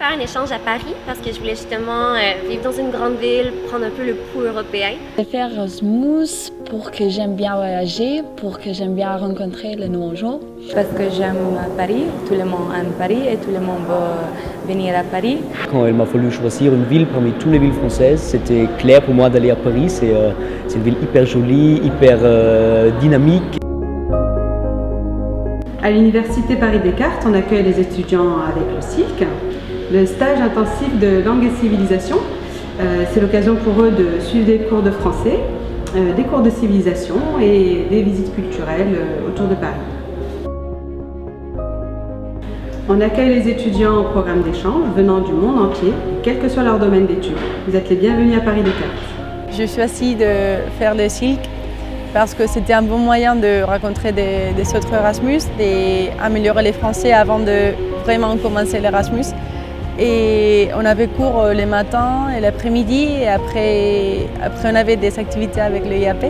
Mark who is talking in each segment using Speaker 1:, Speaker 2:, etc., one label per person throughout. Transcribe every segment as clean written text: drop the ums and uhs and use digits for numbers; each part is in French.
Speaker 1: Faire un échange à Paris parce que je voulais justement vivre dans une grande ville, prendre un peu le pouls européen.
Speaker 2: J'ai fait Erasmus pour que j'aime bien voyager, pour que j'aime bien rencontrer les nouveaux gens.
Speaker 3: Parce que j'aime Paris, tout le monde aime Paris et tout le monde veut venir à Paris.
Speaker 4: Quand il m'a fallu choisir une ville parmi toutes les villes françaises, c'était clair pour moi d'aller à Paris. C'est une ville hyper jolie, hyper dynamique.
Speaker 5: À l'Université Paris-Descartes, on accueille les étudiants avec le CILC, le stage intensif de langue et civilisation. C'est l'occasion pour eux de suivre des cours de français, des cours de civilisation et des visites culturelles autour de Paris. On accueille les étudiants au programme d'échange venant du monde entier, quel que soit leur domaine d'études. Vous êtes les bienvenus à Paris-Descartes.
Speaker 6: Je choisis de faire le CILC parce que c'était un bon moyen de rencontrer des autres Erasmus et améliorer les français avant de vraiment commencer l'Erasmus. Et on avait cours les matins et l'après-midi et après on avait des activités avec le IAP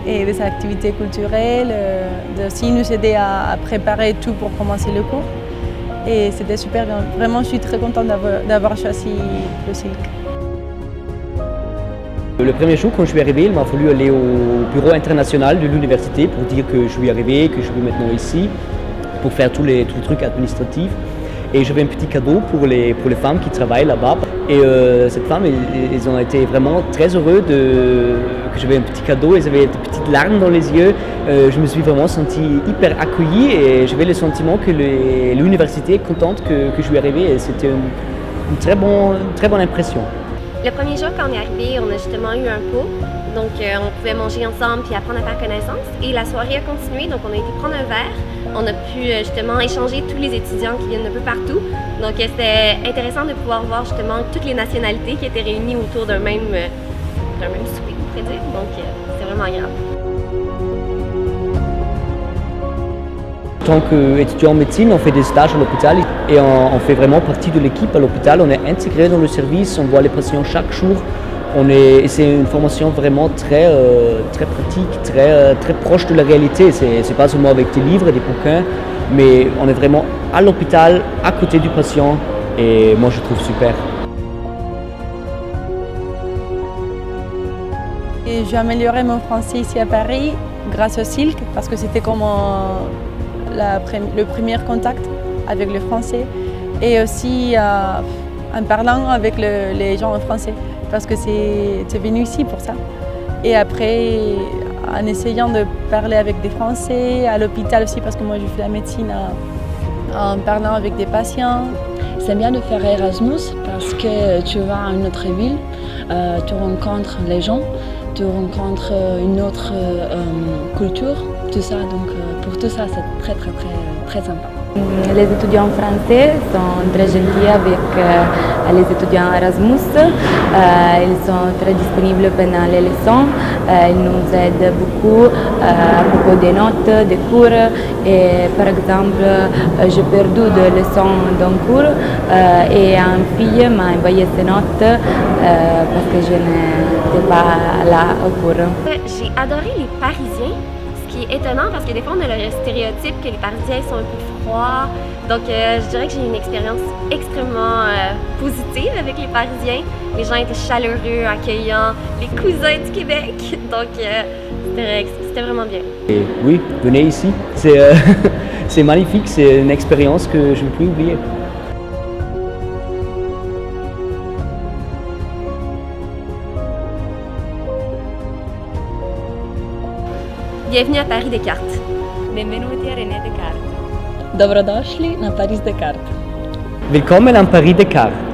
Speaker 6: et des activités culturelles, aussi nous aider à préparer tout pour commencer le cours. Et c'était super bien. Vraiment, je suis très contente d'avoir choisi le CILC.
Speaker 4: Le premier jour, quand je suis arrivé, il m'a fallu aller au bureau international de l'université pour dire que je suis arrivé, que je suis maintenant ici, pour faire tous les trucs administratifs. Et j'avais un petit cadeau pour les femmes qui travaillent là-bas. Et cette femme, ils ont été vraiment très heureux que j'avais un petit cadeau. Ils avaient des petites larmes dans les yeux. Je me suis vraiment senti hyper accueilli et j'avais le sentiment que l'université est contente que je suis arrivé. Et c'était une très bonne impression.
Speaker 1: Le premier jour, quand on est arrivé, on a justement eu un pot. Donc, on pouvait manger ensemble puis apprendre à faire connaissance. Et la soirée a continué, donc on a été prendre un verre. On a pu justement échanger tous les étudiants qui viennent de peu partout. Donc, c'était intéressant de pouvoir voir justement toutes les nationalités qui étaient réunies autour d'un même souper, on pourrait dire. Donc, c'est vraiment agréable.
Speaker 4: En tant qu'étudiant en médecine, on fait des stages à l'hôpital et on fait vraiment partie de l'équipe à l'hôpital. On est intégré dans le service, on voit les patients chaque jour. C'est une formation vraiment très pratique, très proche de la réalité. C'est pas seulement avec des livres et des bouquins, mais on est vraiment à l'hôpital, à côté du patient, et moi je trouve super.
Speaker 6: J'ai amélioré mon français ici à Paris grâce au CILC, parce que c'était comme le premier contact avec le français, et aussi en parlant avec les gens en français. Parce que c'est venu ici pour ça. Et après, en essayant de parler avec des Français, à l'hôpital aussi, parce que moi je fais la médecine, en parlant avec des patients.
Speaker 2: C'est bien de faire Erasmus parce que tu vas à une autre ville, tu rencontres les gens, tu rencontres une autre culture, tout ça. Donc pour tout ça, c'est très sympa.
Speaker 3: Les étudiants français sont très gentils avec les étudiants Erasmus. Ils sont très disponibles pendant les leçons. Ils nous aident beaucoup à propos des notes, des cours. Et par exemple, j'ai perdu des leçons d'un cours et une fille m'a envoyé ses notes parce que je n'étais pas là au cours.
Speaker 1: J'ai adoré les Parisiens. Ce qui est étonnant parce que des fois on a le stéréotype que les Parisiens sont un peu froids. Donc je dirais que j'ai une expérience extrêmement positive avec les Parisiens. Les gens étaient chaleureux, accueillants, les cousins du Québec. Donc c'était vraiment bien.
Speaker 4: Et oui, venez ici. C'est magnifique, c'est une expérience que je ne peux plus oublier.
Speaker 1: Bienvenue à Paris-Descartes.
Speaker 3: Benvenuti a René Descartes.
Speaker 2: Dobrodošli na Paris-Descartes.
Speaker 4: Willkommen an Paris-Descartes.